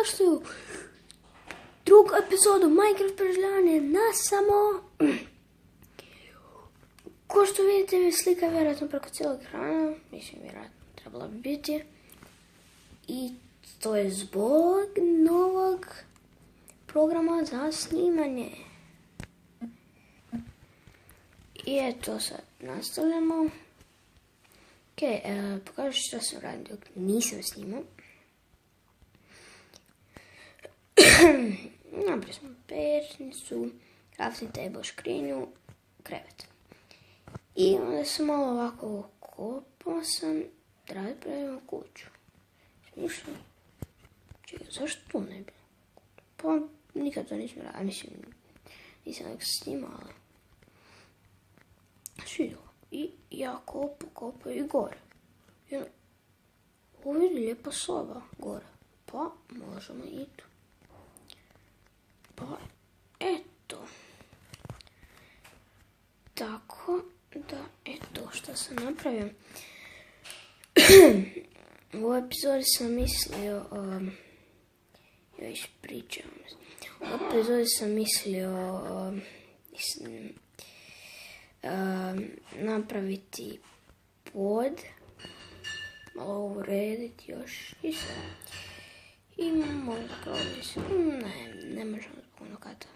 dobrodošli u drugu epizodu Minecraft preživljavanje na samo... Ko što vidite, slika je vjerojatno preko cijelog ekrana. Mislim, vjerojatno trebala bi biti. I to je zbog novog programa za snimanje. I eto, sad nastavljamo. Ok, pokažu što sam radio dok nisam snimao. Napravili smo pećnicu, crafting table, škrinju, krevet. I onda sam malo ovako kopao sam da pravimo kuću. Smišljam. Čekaj, zašto tu ne bi? Pa nikad to nisam radio, mislim, nisam nek snimala. Svidjela. I ja kopao i gore. I onda, ovo vidi lijepa soba gore. Pa možemo i tu. Pa eto. Tako da eto što sam napravio. U ovoj epizodi sam mislio... ja ispričavam. U ovoj epizodi sam mislio... napraviti pod, malo urediti još i sve. I možda kao mislim, ne možemo puno kata.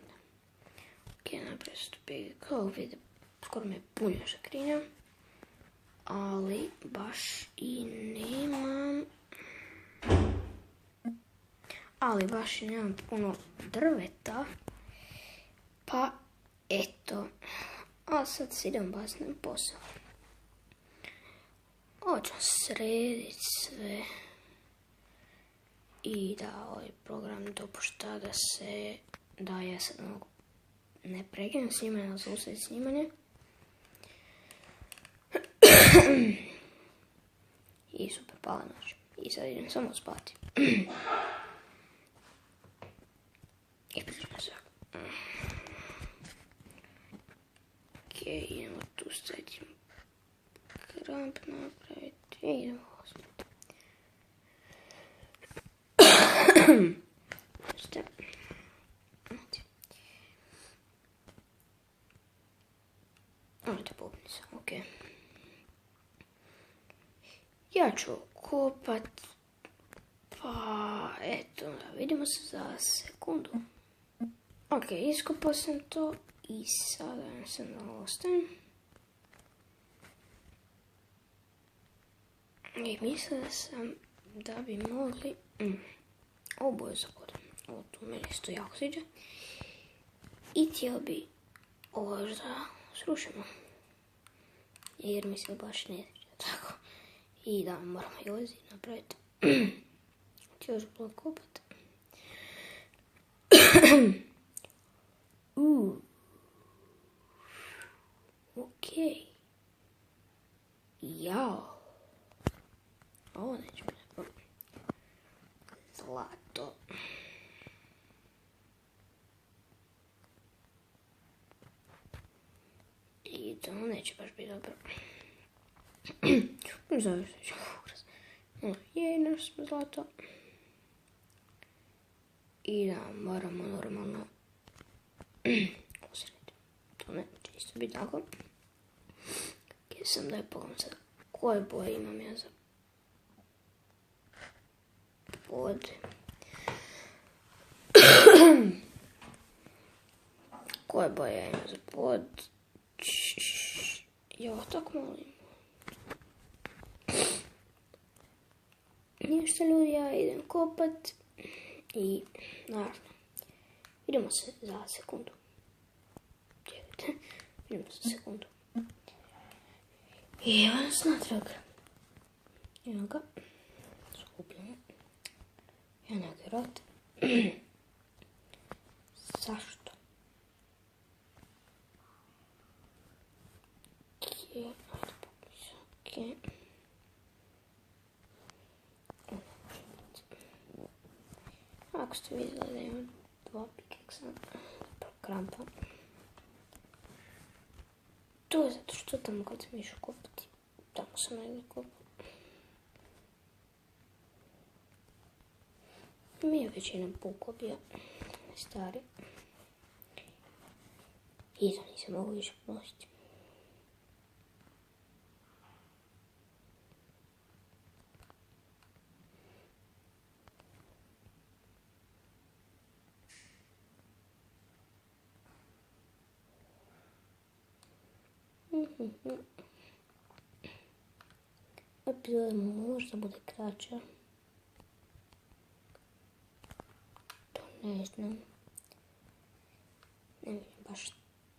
Ok, napraviti stupi, kao vidi, skoro mi je punja šakrinja, ali baš i nemam, puno drveta, pa eto. A sad se idem baš na posao. Hoću srediti sve. I da ovaj program dopušta da se... Da ja sad mogu ne prekinem snimanje, ali zaustaviti snimanje. I super, pala noć. I sad idem samo spati. I pričamo se. Ok, idemo tu staviti kramp napraviti i idemo ospati. Ovdje popnica, ok. Ja ću kopat, pa eto, da vidimo se za sekundu. Ok, iskopao sam to. I sada sam da ostavim. I mislila sam da bi mogli... Oboje zaboravim. Ovo tu meni isto jako sviđa. I htjela bi ovo da srušimo. Jer mi se baš ne sviđa tako. I da moramo i lezi napraviti. Htjela još bilo kopati. Okej. Jao. Ovo neće biti problem. Zlato. I to neće baš biti dobro. Zavis neće ukras. Jej, naš smo zlato. I da moramo normalno osrediti. To neće isto biti tako. Sam da je pogledam sad koje boje imam ja za pod. Koje boje ja imam za pod. Jo, tako molim. Ništa ljudi, ja idem kopat. I naravno, vidimo se za sekundu. Čekajte, vidimo se za sekundu. I evo nas natrag. Evo ga. Skupljamo. Evo neki rot. Zašto? Okej, ajde popisam. Okej. Ako ste vidjeli da imam 2 pikeksa, krampa. To je zato što tamo kad sam išao kopati, tamo sam negdje kopao. Mi je većina pukla bio stari. I to nisam mogu više ponositi. Epizoda možda bude kraća. To ne znam. Ne vidim baš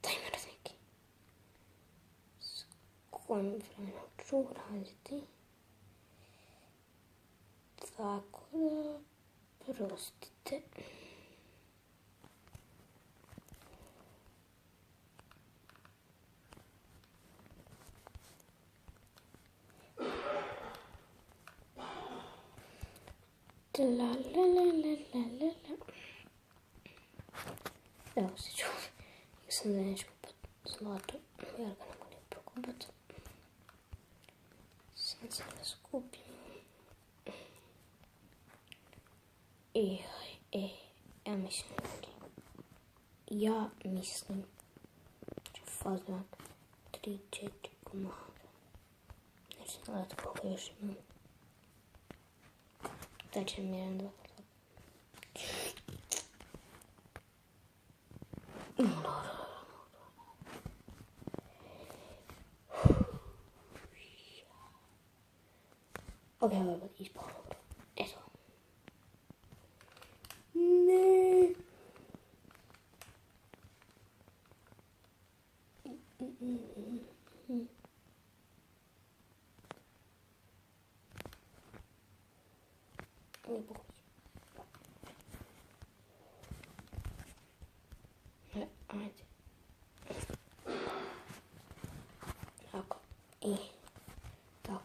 timer neki. S kojim vremenom ću raditi. Tako da, prostite. La la la la la la la. Evo se čuo. Ja sam da neću kupat zlato, jer ga ne mogu prokupat. Sad se ga skupim. Ja mislim ću faznak 3-4 komada. Neću se gledati koliko još imam. Da će mi jedan 2. Ok, ovo je ispalo dobro. Eto. Ne. Не похуй. Ajde. Tako. I tako.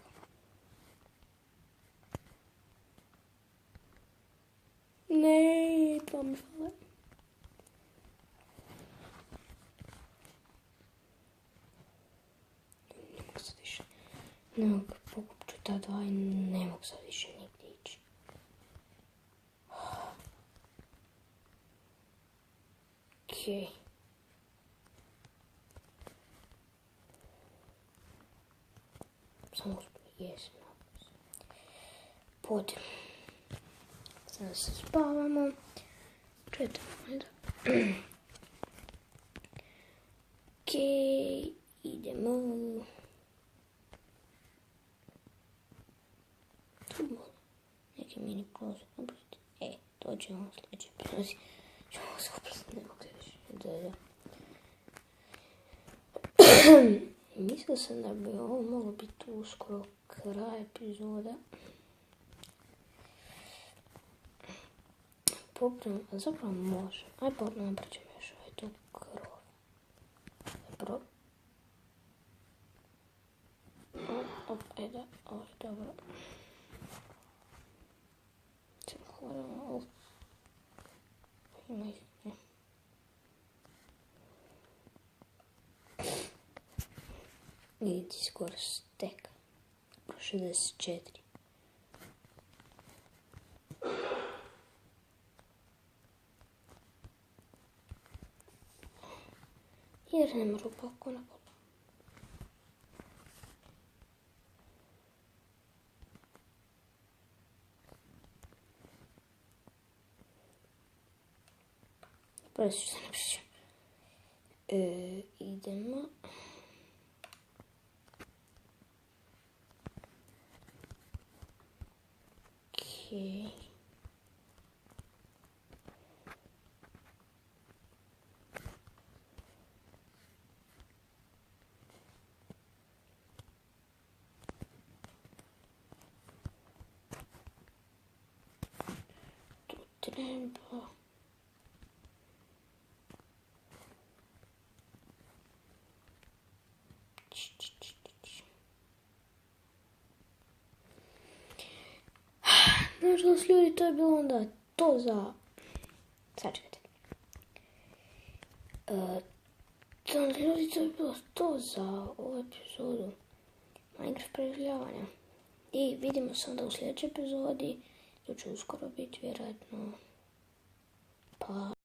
Ne, to mi fale. Ne mogu sad više. Ne mogu pokupit ću ta dva i ne mogu sad više nigdje ići. Okej. Samo jesam. Potom. Sada se spavamo. Četvrlo. Okej. Idemo. Neki mini klozet napraviti. To ćemo sljedeći epizodi. Ćemo se oprostiti, ne mogu više. Mislio sam da bi ovo moglo biti uskoro kraj epizoda. Popravim, a zapravo može. Aj napraćem još ovaj tu krov. Zapravo. Da, ovo je dobro. Samo hvala. Ima ih, ne. Vidite skoro stek. 64. Jer nema rupa oko na polu. Prvo ću se napišem. Idemo. Okej. Tu treba. Nažalost, ljudi, to je bilo onda to za... Sačekajte. Ljudi, to je bilo to za ovu epizodu Minecraft preživljavanja. I vidimo se onda u sljedećoj epizodi To će uskoro biti vjerojatno. Pa